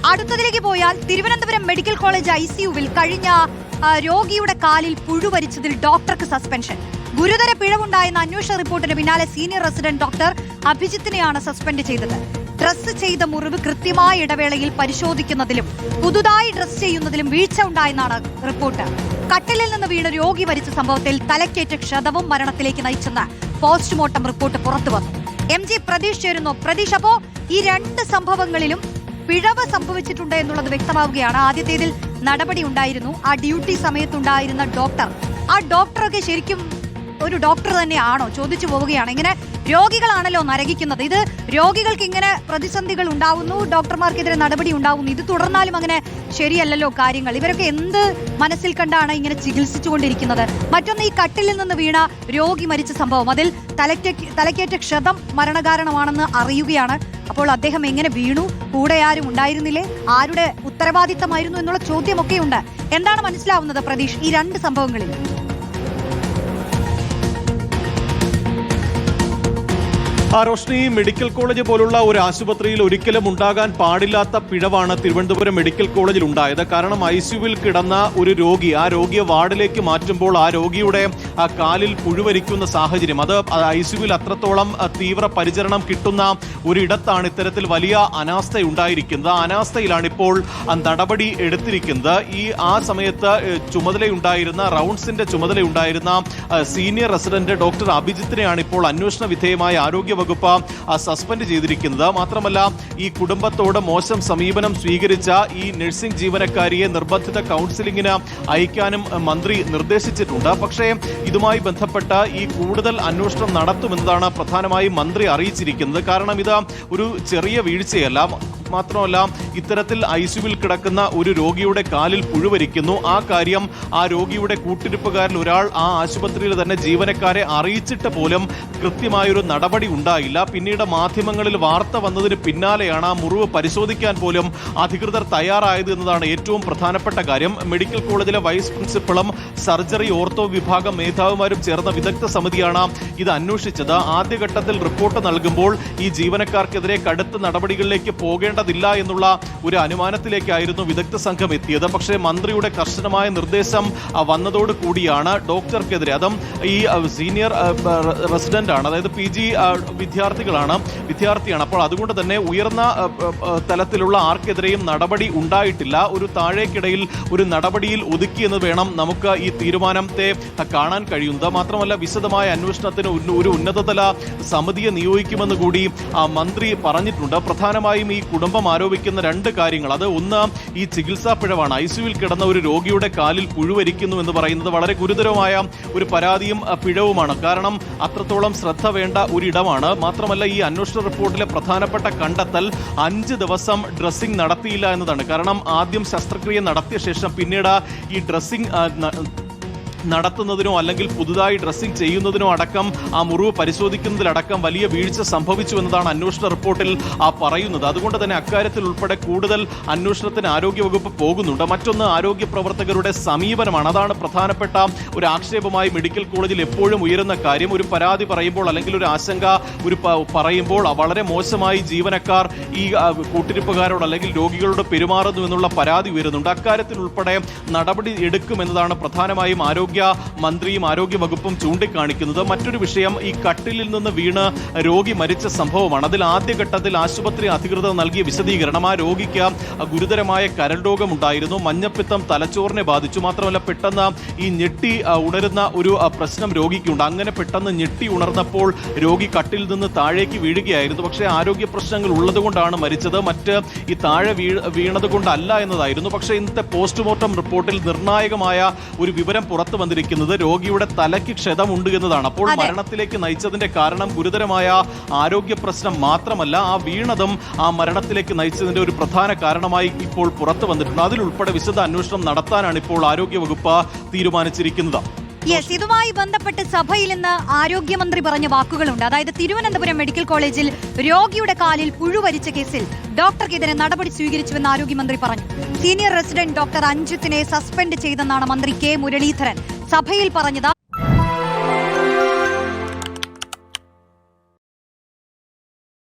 അടുത്തതിലേക്ക് പോയാൽ Thiruvananthapuram medical college ICUവിൽ കഴിഞ്ഞ രോഗിയുടെ കാലിൽ പുഴുവരിച്ചതിൽ ഡോക്ടർക്ക് സസ്പെൻഷൻ. ഗുരുതര പിഴവുണ്ടായെന്ന അന്വേഷണ റിപ്പോർട്ടിന് പിന്നാലെ സീനിയർ റെസിഡന്റ് ഡോക്ടർ അഭിജിത്തിനെയാണ് സസ്പെൻഡ് ചെയ്തത്. ഡ്രസ് ചെയ്ത മുറിവ് കൃത്യമായ ഇടവേളയിൽ പരിശോധിക്കുന്നതിലും പുതുതായി ഡ്രസ് ചെയ്യുന്നതിലും വീഴ്ച ഉണ്ടായെന്നാണ് റിപ്പോർട്ട്. കട്ടിലിൽ നിന്ന് വീണ് രോഗി മരിച്ച സംഭവത്തിൽ തലക്കേറ്റ ക്ഷതവും മരണത്തിലേക്ക് നയിച്ചെന്ന് പോസ്റ്റ്മോർട്ടം റിപ്പോർട്ട് പുറത്തുവന്നു. MG പ്രതീഷ് ചേരുന്നു. പ്രതീഷ്, അപ്പോ ഈ രണ്ട് സംഭവങ്ങളിലും പിഴവ് സംഭവിച്ചിട്ടുണ്ട് എന്നുള്ളത് വ്യക്തമാവുകയാണ്. ആദ്യത്തേതിൽ നടപടി ഉണ്ടായിരുന്നു, ആ ഡ്യൂട്ടി സമയത്തുണ്ടായിരുന്ന ഡോക്ടർ, ആ ഡോക്ടറൊക്കെ ശരിക്കും ഒരു ഡോക്ടർ തന്നെയാണോ ചോദിച്ചു പോവുകയാണ്. ഇങ്ങനെ രോഗികളാണല്ലോ നരകിക്കുന്നത്. ഇത് രോഗികൾക്ക് ഇങ്ങനെ പ്രതിസന്ധികൾ ഉണ്ടാവുന്നു, ഡോക്ടർമാർക്കെതിരെ നടപടി ഉണ്ടാവുന്നു. ഇത് തുടർന്നാലും അങ്ങനെ ശരിയല്ലല്ലോ കാര്യങ്ങൾ. ഇവരൊക്കെ എന്ത് മനസ്സിൽ കണ്ടാണ് ഇങ്ങനെ ചികിത്സിച്ചുകൊണ്ടിരിക്കുന്നത്? മറ്റൊന്ന്, ഈ കട്ടിലിൽ നിന്ന് വീണ രോഗി മരിച്ച സംഭവം, അതിൽ തലക്കേറ്റ ക്ഷതം മരണകാരണമാണെന്ന് അറിയുകയാണ്. അപ്പോൾ അദ്ദേഹം എങ്ങനെ വീണു? കൂടെ ആരും ഉണ്ടായിരുന്നില്ലേ? ആരുടെ ഉത്തരവാദിത്തമായിരുന്നു എന്നുള്ള ചോദ്യമൊക്കെയുണ്ട്. എന്താണ് മനസ്സിലാവുന്നത് പ്രതീഷ് ഈ രണ്ട് സംഭവങ്ങളിൽ? റോഷ്നി, മെഡിക്കൽ കോളേജ് പോലുള്ള ഒരു ആശുപത്രിയിൽ ഒരിക്കലും ഉണ്ടാകാൻ പാടില്ലാത്ത പിഴവാണ് തിരുവനന്തപുരം മെഡിക്കൽ കോളേജിൽ ഉണ്ടായത്. കാരണം ICUവിൽ കിടന്ന ഒരു രോഗി, ആ രോഗിയെ വാർഡിലേക്ക് മാറ്റുമ്പോൾ ആ രോഗിയുടെ കാലിൽ പുഴുവരിക്കുന്ന സാഹചര്യം, അത് ICUവിൽ അത്രത്തോളം തീവ്ര പരിചരണം കിട്ടുന്ന ഒരിടത്താണ് ഇത്തരത്തിൽ വലിയ അനാസ്ഥയുണ്ടായിരിക്കുന്നത്. ആ അനാസ്ഥയിലാണ് ഇപ്പോൾ നടപടി എടുത്തിരിക്കുന്നത്. ആ സമയത്ത് ചുമതലയുണ്ടായിരുന്ന റൗണ്ട്സിന്റെ ചുമതലയുണ്ടായിരുന്ന സീനിയർ റെസിഡന്റ് ഡോക്ടർ അഭിജിത്തിനെയാണ് ഇപ്പോൾ അന്വേഷണ വിധേയമായ ആരോഗ്യ വകുപ്പ് സസ്പെൻഡ് ചെയ്തിരിക്കുന്നത്. മാത്രമല്ല, ഈ കുടുംബത്തോട് മോശം സമീപനം സ്വീകരിച്ച ഈ നഴ്സിംഗ് ജീവനക്കാരിയെ നിർബന്ധിത കൗൺസിലിംഗിന് അയക്കാനും മന്ത്രി നിർദ്ദേശിച്ചിട്ടുണ്ട്. പക്ഷേ ഇതുമായി ബന്ധപ്പെട്ട ഈ കൂടുതൽ അന്വേഷണം നടത്തുമെന്നതാണ് പ്രധാനമായും മന്ത്രി അറിയിച്ചിരിക്കുന്നത്. കാരണം ഇത് ഒരു ചെറിയ വീഴ്ചയല്ല. മാത്രമല്ല, ഇത്തരത്തിൽ ICUവിൽ കിടക്കുന്ന ഒരു രോഗിയുടെ കാലിൽ പുഴുവരിക്കുന്നു. ആ കാര്യം ആ രോഗിയുടെ കൂട്ടിരിപ്പുകാരിൽ ഒരാൾ ആ ആശുപത്രിയിൽ തന്നെ ജീവനക്കാരെ അറിയിച്ചിട്ട് പോലും കൃത്യമായൊരു നടപടി ഉണ്ടായില്ല. പിന്നീട് മാധ്യമങ്ങളിൽ വാർത്ത വന്നതിന് പിന്നാലെയാണ് ആ മുറിവ് പരിശോധിക്കാൻ പോലും അധികൃതർ തയ്യാറായത് എന്നതാണ് ഏറ്റവും പ്രധാനപ്പെട്ട കാര്യം. മെഡിക്കൽ കോളേജിലെ വൈസ് പ്രിൻസിപ്പളും സർജറി ഓർത്തോ വിഭാഗം മേധാവിമാരും ചേർന്ന വിദഗ്ധ സമിതിയാണ് ഇത് അന്വേഷിച്ചത്. ആദ്യഘട്ടത്തിൽ റിപ്പോർട്ട് നൽകുമ്പോൾ ഈ ജീവനക്കാർക്കെതിരെ കടുത്ത നടപടികളിലേക്ക് പോകേണ്ടതില്ല എന്നുള്ള ഒരു അനുമാനത്തിലേക്കായിരുന്നു വിദഗ്ധ സംഘം എത്തിയത്. പക്ഷേ മന്ത്രിയുടെ കർശനമായ നിർദ്ദേശം വന്നതോട് കൂടിയാണ് ഡോക്ടർക്കെതിരെ, അതും ഈ സീനിയർ റെസിഡന്റ് ആണ്, അതായത് PG വിദ്യാർത്ഥിയാണ്. അപ്പോൾ അതുകൊണ്ട് തന്നെ ഉയർന്ന തലത്തിലുള്ള ആർക്കെതിരെയും നടപടി ഉണ്ടായിട്ടില്ല. ഒരു താഴേക്കിടയിൽ ഒരു നടപടിയിൽ ഒതുക്കിയെന്ന് വേണം നമുക്ക് ഈ തീരുമാനത്തെ കാണാൻ കഴിയുന്നത്. മാത്രമല്ല, വിശദമായ അന്വേഷണത്തിന് ഒരു ഉന്നതതല സമിതിയെ നിയോഗിക്കുമെന്ന് കൂടി മന്ത്രി പറഞ്ഞിട്ടുണ്ട്. പ്രധാനമായും ഈ കുടുംബം ആരോപിക്കുന്ന രണ്ട് കാര്യങ്ങൾ, അത് ഒന്ന് ഈ ചികിത്സാ പിഴവാണ്. ICUവിൽ കിടന്ന ഒരു രോഗിയുടെ കാലിൽ പുഴുവരിക്കുന്നു എന്ന് പറയുന്നത് വളരെ ഗുരുതരമായ ഒരു പരാതിയും പിഴവുമാണ്. കാരണം അത്രത്തോളം ശ്രദ്ധ വേണ്ട ഒരിടമാണ്. മാത്രമല്ല, ഈ അന്വേഷണ റിപ്പോർട്ടിലെ പ്രധാനപ്പെട്ട കണ്ടെത്തൽ 5 ദിവസം ഡ്രസ്സിംഗ് നടത്തിയില്ല എന്നതാണ്. കാരണം ആദ്യം ശസ്ത്രക്രിയ നടത്തിയ ശേഷം പിന്നീട് ഈ ഡ്രസ്സിംഗ് നടത്തുന്നതിനോ അല്ലെങ്കിൽ പുതുതായി ഡ്രസ്സിംഗ് ചെയ്യുന്നതിനോ അടക്കം ആ മുറിവ് പരിശോധിക്കുന്നതിലടക്കം വലിയ വീഴ്ച സംഭവിച്ചു എന്നതാണ് അന്വേഷണ റിപ്പോർട്ടിൽ പറയുന്നത്. അതുകൊണ്ട് തന്നെ അക്കാര്യത്തിൽ ഉൾപ്പെടെ കൂടുതൽ അന്വേഷണത്തിന് ആരോഗ്യവകുപ്പ് പോകുന്നുണ്ട്. മറ്റൊന്ന്, ആരോഗ്യ പ്രവർത്തകരുടെ സമീപനമാണ്. അതാണ് പ്രധാനപ്പെട്ട ഒരു ആക്ഷേപമായി മെഡിക്കൽ കോളേജിൽ എപ്പോഴും ഉയരുന്ന കാര്യം. ഒരു പരാതി പറയുമ്പോൾ അല്ലെങ്കിൽ ഒരു ആശങ്ക പറയുമ്പോൾ വളരെ മോശമായി ജീവനക്കാർ ഈ കൂട്ടിരിപ്പുകാരോട് അല്ലെങ്കിൽ രോഗികളോട് പെരുമാറുന്നു എന്നുള്ള പരാതി ഉയരുന്നുണ്ട്. അക്കാര്യത്തിൽ ഉൾപ്പെടെ നടപടി എടുക്കുമെന്നതാണ് പ്രധാനമായും മന്ത്രിയും ആരോഗ്യ വകുപ്പും ചൂണ്ടിക്കാണിക്കുന്നത്. മറ്റൊരു വിഷയം, ഈ കട്ടിലിൽ നിന്ന് വീണ് രോഗി മരിച്ച സംഭവമാണ്. അതിൽ ആദ്യഘട്ടത്തിൽ ആശുപത്രി അധികൃതർ നൽകിയ വിശദീകരണം, ആ രോഗിക്ക് ഗുരുതരമായ കരൾ രോഗമുണ്ടായിരുന്നു, മഞ്ഞപ്പിത്തം തലച്ചോറിനെ ബാധിച്ചു. മാത്രമല്ല, പെട്ടെന്ന് ഈ ഞെട്ടി ഉണരുന്ന ഒരു പ്രശ്നം രോഗിക്കുണ്ട്. അങ്ങനെ പെട്ടെന്ന് ഞെട്ടി ഉണർന്നപ്പോൾ രോഗി കട്ടിൽ നിന്ന് താഴേക്ക് വീഴുകയായിരുന്നു. പക്ഷേ ആരോഗ്യ പ്രശ്നങ്ങൾ ഉള്ളതുകൊണ്ടാണ് മരിച്ചത്, മറ്റ് ഈ താഴെ വീണത് കൊണ്ടല്ല എന്നതായിരുന്നു. പക്ഷേ ഇന്നത്തെ പോസ്റ്റ്മോർട്ടം റിപ്പോർട്ടിൽ നിർണായകമായ ഒരു വിവരം പുറത്തു വന്നിരിക്കുന്നത് രോഗിയുടെ തലയ്ക്ക് ക്ഷതമുണ്ട് എന്നതാണ്. അപ്പോൾ മരണത്തിലേക്ക് നയിച്ചതിന്റെ കാരണം ഗുരുതരമായ ആരോഗ്യ പ്രശ്നം മാത്രമല്ല, ആ വീണതും ആ മരണത്തിലേക്ക് നയിച്ചതിന്റെ ഒരു പ്രധാന കാരണമായി ഇപ്പോൾ പുറത്തു വന്നിട്ടുണ്ട്. അതിലുൾപ്പെടെ വിശദ അന്വേഷണം നടത്താനാണ് ഇപ്പോൾ ആരോഗ്യവകുപ്പ് തീരുമാനിച്ചിരിക്കുന്നത്. യെസ്, ഇതുമായി ബന്ധപ്പെട്ട് സഭയിൽ ഇന്ന് ആരോഗ്യമന്ത്രി പറഞ്ഞ വാക്കുകളുണ്ട്. അതായത് തിരുവനന്തപുരം മെഡിക്കൽ കോളേജിൽ രോഗിയുടെ കാലിൽ പുഴുവരിച്ച കേസിൽ ഡോക്ടർക്കെതിരെ നടപടി സ്വീകരിച്ചുവെന്ന് ആരോഗ്യമന്ത്രി പറഞ്ഞു. സീനിയർ റെസിഡന്റ് ഡോക്ടർ അഞ്ജിത്തിനെ സസ്പെൻഡ് ചെയ്തെന്നാണ് മന്ത്രി K. മുരളീധരൻ സഭയിൽ പറഞ്ഞത്.